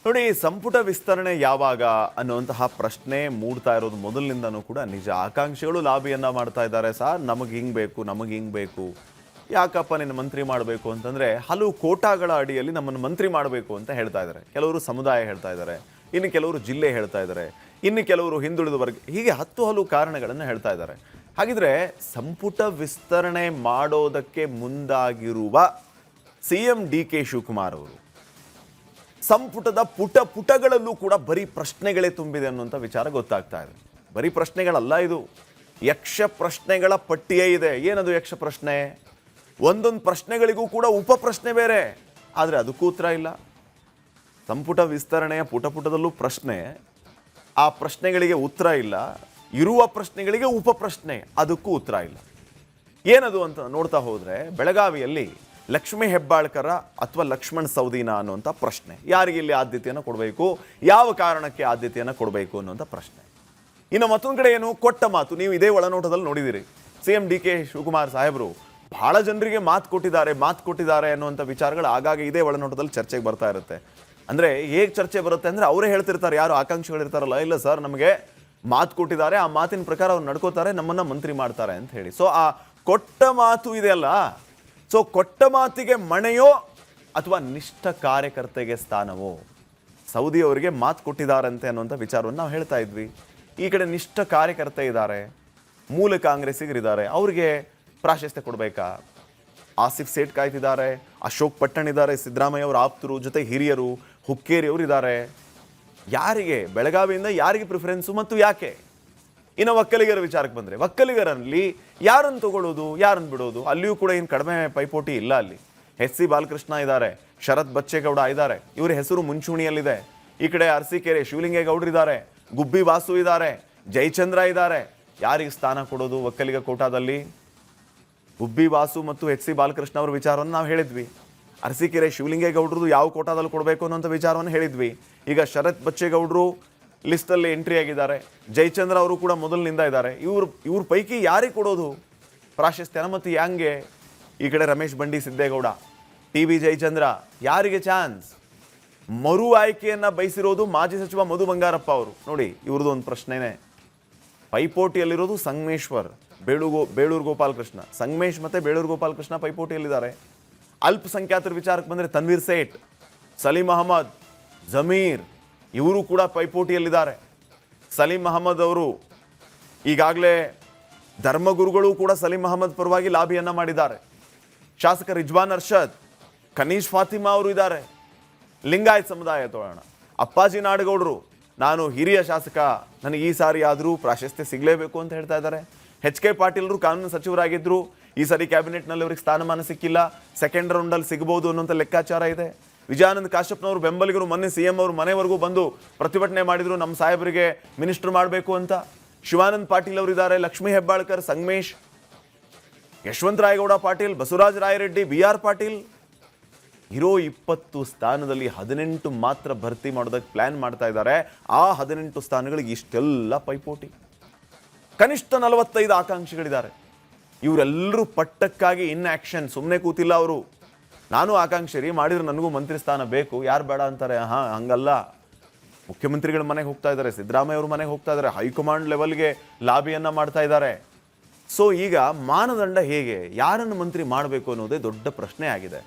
ನೋಡಿ, ಸಂಪುಟ ವಿಸ್ತರಣೆ ಯಾವಾಗ ಅನ್ನುವಂತಹ ಪ್ರಶ್ನೆ ಮೂಡ್ತಾ ಇರೋದು ಮೊದಲಿನಿಂದನೂ ಕೂಡ ನಿಜ. ಆಕಾಂಕ್ಷಿಗಳು ಲಾಬಿಯನ್ನ ಮಾಡ್ತಾ ಇದ್ದಾರೆ. ಸರ್, ನಮಗೆ ಹಿಂಗೆ ಬೇಕು, ನಮಗೆ ಹಿಂಗೆ ಬೇಕು, ಯಾಕಪ್ಪ ನಿನ್ನ ಮಂತ್ರಿ ಮಾಡಬೇಕು ಅಂತಂದರೆ ಹಲವು ಕೋಟಾಗಳ ಅಡಿಯಲ್ಲಿ ನಮ್ಮನ್ನು ಮಂತ್ರಿ ಮಾಡಬೇಕು ಅಂತ ಹೇಳ್ತಾ ಇದ್ದಾರೆ. ಕೆಲವರು ಸಮುದಾಯ ಹೇಳ್ತಾ ಇದ್ದಾರೆ, ಇನ್ನು ಕೆಲವರು ಜಿಲ್ಲೆ ಹೇಳ್ತಾ ಇದ್ದಾರೆ, ಇನ್ನು ಕೆಲವರು ಹಿಂದುಳಿದ ವರ್ಗ, ಹೀಗೆ ಹಲವು ಕಾರಣಗಳನ್ನು ಹೇಳ್ತಾ ಇದ್ದಾರೆ. ಹಾಗಿದ್ರೆ ಸಂಪುಟ ವಿಸ್ತರಣೆ ಮಾಡೋದಕ್ಕೆ ಮುಂದಾಗಿರುವ CM DK ಶಿವಕುಮಾರ್ ಅವರು ಸಂಪುಟದ ಪುಟಗಳಲ್ಲೂ ಕೂಡ ಬರೀ ಪ್ರಶ್ನೆಗಳೇ ತುಂಬಿದೆ ಅನ್ನುವಂಥ ವಿಚಾರ ಗೊತ್ತಾಗ್ತಾ ಇದೆ. ಬರೀ ಪ್ರಶ್ನೆಗಳಲ್ಲ, ಇದು ಯಕ್ಷ ಪ್ರಶ್ನೆಗಳ ಪಟ್ಟಿಯೇ ಇದೆ. ಏನದು ಯಕ್ಷ ಪ್ರಶ್ನೆ? ಒಂದೊಂದು ಪ್ರಶ್ನೆಗಳಿಗೂ ಕೂಡ ಉಪ ಪ್ರಶ್ನೆ ಬೇರೆ, ಆದರೆ ಅದಕ್ಕೂ ಉತ್ತರ ಇಲ್ಲ. ಸಂಪುಟ ವಿಸ್ತರಣೆಯ ಪುಟದಲ್ಲೂ ಪ್ರಶ್ನೆ, ಆ ಪ್ರಶ್ನೆಗಳಿಗೆ ಉತ್ತರ ಇಲ್ಲ. ಇರುವ ಪ್ರಶ್ನೆಗಳಿಗೆ ಉಪ ಪ್ರಶ್ನೆ, ಅದಕ್ಕೂ ಉತ್ತರ ಇಲ್ಲ. ಏನದು ಅಂತ ನೋಡ್ತಾ ಹೋದರೆ, ಬೆಳಗಾವಿಯಲ್ಲಿ ಲಕ್ಷ್ಮೀ ಹೆಬ್ಬಾಳ್ಕರ ಅಥವಾ ಲಕ್ಷ್ಮಣ್ ಸವದಿನ ಅನ್ನುವಂಥ ಪ್ರಶ್ನೆ. ಯಾರಿಗೆ ಇಲ್ಲಿ ಆದ್ಯತೆಯನ್ನು ಕೊಡಬೇಕು, ಯಾವ ಕಾರಣಕ್ಕೆ ಆದ್ಯತೆಯನ್ನು ಕೊಡಬೇಕು ಅನ್ನುವಂಥ ಪ್ರಶ್ನೆ. ಇನ್ನು ಮತ್ತೊಂದು ಕಡೆ ಏನು, ಕೊಟ್ಟ ಮಾತು. ನೀವು ಇದೇ ಒಳನೋಟದಲ್ಲಿ ನೋಡಿದಿರಿ. CM DK ಶಿವಕುಮಾರ್ ಸಾಹೇಬರು ಬಹಳ ಜನರಿಗೆ ಮಾತು ಕೊಟ್ಟಿದ್ದಾರೆ ಅನ್ನುವಂಥ ವಿಚಾರಗಳು ಆಗಾಗ ಇದೇ ಒಳನೋಟದಲ್ಲಿ ಚರ್ಚೆಗೆ ಬರ್ತಾ ಇರುತ್ತೆ. ಅಂದರೆ ಹೇಗೆ ಚರ್ಚೆ ಬರುತ್ತೆ ಅಂದರೆ, ಅವರೇ ಹೇಳ್ತಿರ್ತಾರೆ, ಯಾರು ಆಕಾಂಕ್ಷಿಗಳಿರ್ತಾರಲ್ಲ, ಇಲ್ಲ ಸರ್ ನಮಗೆ ಮಾತು ಕೊಟ್ಟಿದ್ದಾರೆ, ಆ ಮಾತಿನ ಪ್ರಕಾರ ಅವ್ರು ನಡ್ಕೋತಾರೆ, ನಮ್ಮನ್ನು ಮಂತ್ರಿ ಮಾಡ್ತಾರೆ ಅಂತ ಹೇಳಿ. ಸೊ ಆ ಕೊಟ್ಟ ಮಾತು ಇದೆಯಲ್ಲ, ಸೊ ಕೊಟ್ಟ ಮಾತಿಗೆ ಮಣೆಯೋ ಅಥವಾ ನಿಷ್ಠ ಕಾರ್ಯಕರ್ತೆಗೆ ಸ್ಥಾನವೋ? ಸೌದಿ ಅವರಿಗೆ ಮಾತು ಕೊಟ್ಟಿದ್ದಾರಂತೆ ಅನ್ನುವಂಥ ವಿಚಾರವನ್ನು ನಾವು ಹೇಳ್ತಾ ಇದ್ವಿ. ಈ ಕಡೆ ನಿಷ್ಠ ಕಾರ್ಯಕರ್ತೆ ಇದ್ದಾರೆ, ಮೂಲ ಕಾಂಗ್ರೆಸ್ಸಿಗರಿದ್ದಾರೆ, ಅವ್ರಿಗೆ ಪ್ರಾಶಸ್ತ್ಯ ಕೊಡಬೇಕಾ? ಆಸಿಫ್ ಸೇಠ್ ಕಾಯ್ತಿದ್ದಾರೆ, ಅಶೋಕ್ ಪಟ್ಟಣ್ ಇದ್ದಾರೆ, ಸಿದ್ದರಾಮಯ್ಯ ಅವರ ಆಪ್ತರು, ಜೊತೆ ಹಿರಿಯರು, ಹುಕ್ಕೇರಿ ಅವರು ಇದ್ದಾರೆ. ಯಾರಿಗೆ ಬೆಳಗಾವಿಯಿಂದ ಯಾರಿಗೆ ಪ್ರಿಫರೆನ್ಸು ಮತ್ತು ಯಾಕೆ? ಇನ್ನು ಒಕ್ಕಲಿಗರ ವಿಚಾರಕ್ಕೆ ಬಂದರೆ, ಒಕ್ಕಲಿಗರಲ್ಲಿ ಯಾರನ್ನು ತಗೊಳ್ಳೋದು, ಯಾರನ್ನು ಬಿಡೋದು? ಅಲ್ಲಿಯೂ ಕೂಡ ಏನು ಕಡಿಮೆ ಪೈಪೋಟಿ ಇಲ್ಲ. ಅಲ್ಲಿ SC ಬಾಲಕೃಷ್ಣ ಇದ್ದಾರೆ, ಶರತ್ ಬಚ್ಚೇಗೌಡ ಇದ್ದಾರೆ, ಇವರ ಹೆಸರು ಮುಂಚೂಣಿಯಲ್ಲಿದೆ. ಈ ಕಡೆ ಅರಸೀಕೆರೆ ಶಿವಲಿಂಗೇಗೌಡರು ಇದ್ದಾರೆ, ಗುಬ್ಬಿ ವಾಸು ಇದ್ದಾರೆ, ಜಯಚಂದ್ರ ಇದ್ದಾರೆ. ಯಾರಿಗೆ ಸ್ಥಾನ ಕೊಡೋದು ಒಕ್ಕಲಿಗ ಕೋಟಾದಲ್ಲಿ? ಗುಬ್ಬಿ ವಾಸು ಮತ್ತು SC ಬಾಲಕೃಷ್ಣ ಅವರ ವಿಚಾರವನ್ನು ನಾವು ಹೇಳಿದ್ವಿ. ಅರಸೀಕೆರೆ ಶಿವಲಿಂಗೇಗೌಡರದು ಯಾವ ಕೋಟಾದಲ್ಲಿ ಕೊಡಬೇಕು ಅನ್ನೋಂಥ ವಿಚಾರವನ್ನು ಹೇಳಿದ್ವಿ. ಈಗ ಶರತ್ ಬಚ್ಚೇಗೌಡರು ಲಿಸ್ಟಲ್ಲಿ ಎಂಟ್ರಿ ಆಗಿದ್ದಾರೆ, ಜಯಚಂದ್ರ ಅವರು ಕೂಡ ಮೊದಲಿನಿಂದ ಇದ್ದಾರೆ. ಇವ್ರ ಪೈಕಿ ಯಾರಿಗೆ ಕೊಡೋದು ಪ್ರಾಶಸ್ತ್ಯನ? ಮತ್ತು ಹ್ಯಾಂಗೆ? ಈ ಕಡೆ ರಮೇಶ್ ಬಂಡಿ ಸಿದ್ದೇಗೌಡ, TB ಜಯಚಂದ್ರ, ಯಾರಿಗೆ ಚಾನ್ಸ್? ಮರು ಆಯ್ಕೆಯನ್ನು ಬಯಸಿರೋದು ಮಾಜಿ ಸಚಿವ ಮಧು ಬಂಗಾರಪ್ಪ ಅವರು. ನೋಡಿ, ಇವ್ರದ್ದು ಒಂದು ಪ್ರಶ್ನೆನೇ. ಪೈಪೋಟಿಯಲ್ಲಿರೋದು ಸಂಗಮೇಶ್ವರ್, ಬೇಳೂರು ಗೋಪಾಲಕೃಷ್ಣ. ಸಂಗಮೇಶ್ ಮತ್ತು ಬೇಳೂರು ಗೋಪಾಲಕೃಷ್ಣ ಪೈಪೋಟಿಯಲ್ಲಿದ್ದಾರೆ. ಅಲ್ಪಸಂಖ್ಯಾತರ ವಿಚಾರಕ್ಕೆ ಬಂದರೆ ತನ್ವೀರ್ ಸೇಠ್, ಸಲೀಂ ಅಹಮದ್, ಜಮೀರ್, ಇವರು ಕೂಡ ಪೈಪೋಟಿಯಲ್ಲಿದ್ದಾರೆ. ಸಲೀಂ ಅಹಮದ್ ಅವರು ಈಗಾಗಲೇ ಧರ್ಮಗುರುಗಳು ಕೂಡ ಸಲೀಂ ಅಹಮದ್ ಪರವಾಗಿ ಲಾಬಿಯನ್ನು ಮಾಡಿದ್ದಾರೆ. ಶಾಸಕ ರಿಜ್ವಾನ್ ಅರ್ಷದ್, ಕನೀಶ್ ಫಾತಿಮಾ ಅವರು ಇದ್ದಾರೆ. ಲಿಂಗಾಯತ್ ಸಮುದಾಯ ತೋಳೋಣ, ಅಪ್ಪಾಜಿ ನಾಡಗೌಡರು, ನಾನು ಹಿರಿಯ ಶಾಸಕ, ನನಗೆ ಈ ಸಾರಿ ಆದರೂ ಪ್ರಾಶಸ್ತ್ಯ ಸಿಗಲೇಬೇಕು ಅಂತ ಹೇಳ್ತಾ ಇದ್ದಾರೆ. HK ಪಾಟೀಲ್ರು ಕಾನೂನು ಸಚಿವರಾಗಿದ್ದರು, ಈ ಸಾರಿ ಕ್ಯಾಬಿನೆಟ್ನಲ್ಲಿ ಅವ್ರಿಗೆ ಸ್ಥಾನಮಾನ ಸಿಕ್ಕಿಲ್ಲ, ಸೆಕೆಂಡ್ ರೌಂಡಲ್ಲಿ ಸಿಗಬಹುದು ಅನ್ನೋಂಥ ಲೆಕ್ಕಾಚಾರ ಇದೆ. ವಿಜಯಾನಂದ ಕಾಶ್ಯಪ್ನವರು ಬೆಂಬಲಿಗರು ಮೊನ್ನೆ CM ಅವರು ಮನೆವರೆಗೂ ಬಂದು ಪ್ರತಿಭಟನೆ ಮಾಡಿದರು, ನಮ್ಮ ಸಾಹೇಬರಿಗೆ ಮಿನಿಸ್ಟರ್ ಮಾಡಬೇಕು ಅಂತ. ಶಿವಾನಂದ್ ಪಾಟೀಲ್ ಅವರು ಇದ್ದಾರೆ, ಲಕ್ಷ್ಮೀ ಹೆಬ್ಬಾಳ್ಕರ್, ಸಂಗಮೇಶ್, ಯಶವಂತರಾಯಗೌಡ ಪಾಟೀಲ್, ಬಸವರಾಜ ರಾಯರೆಡ್ಡಿ, BR ಪಾಟೀಲ್. ಇರೋ 20 ಸ್ಥಾನದಲ್ಲಿ 18 ಮಾತ್ರ ಭರ್ತಿ ಮಾಡೋದಕ್ಕೆ ಪ್ಲಾನ್ ಮಾಡ್ತಾ ಇದ್ದಾರೆ. ಆ 18 ಸ್ಥಾನಗಳಿಗೆ ಇಷ್ಟೆಲ್ಲ ಪೈಪೋಟಿ. ಕನಿಷ್ಠ 45 ಆಕಾಂಕ್ಷಿಗಳಿದ್ದಾರೆ. ಇವರೆಲ್ಲರೂ ಪಟ್ಟಕ್ಕಾಗಿ ಇನ್ ಆಕ್ಷನ್, ಸುಮ್ಮನೆ ಕೂತಿಲ್ಲ ಅವರು. ನಾನು ಆಕಾಂಕ್ಷಿ ಮಾಡಿದ್ರೆ ನನಗೂ ಮಂತ್ರಿ ಸ್ಥಾನ ಬೇಕು, ಯಾರು ಬೇಡ ಅಂತಾರೆ? ಹಂಗಲ್ಲ. ಮುಖ್ಯಮಂತ್ರಿಗಳ ಮನೆಗೆ ಹೋಗ್ತಾ ಇದ್ದಾರೆ, ಸಿದ್ದರಾಮಯ್ಯ ಅವ್ರ ಮನೆಗೆ ಹೋಗ್ತಾ ಇದ್ದಾರೆ, ಹೈಕಮಾಂಡ್ ಲೆವೆಲ್ಗೆ ಲಾಬಿಯನ್ನು ಮಾಡ್ತಾ ಇದ್ದಾರೆ. ಸೊ ಈಗ ಮಾನದಂಡ ಹೇಗೆ, ಯಾರನ್ನು ಮಂತ್ರಿ ಮಾಡಬೇಕು ಅನ್ನೋದೇ ದೊಡ್ಡ ಪ್ರಶ್ನೆ ಆಗಿದೆ.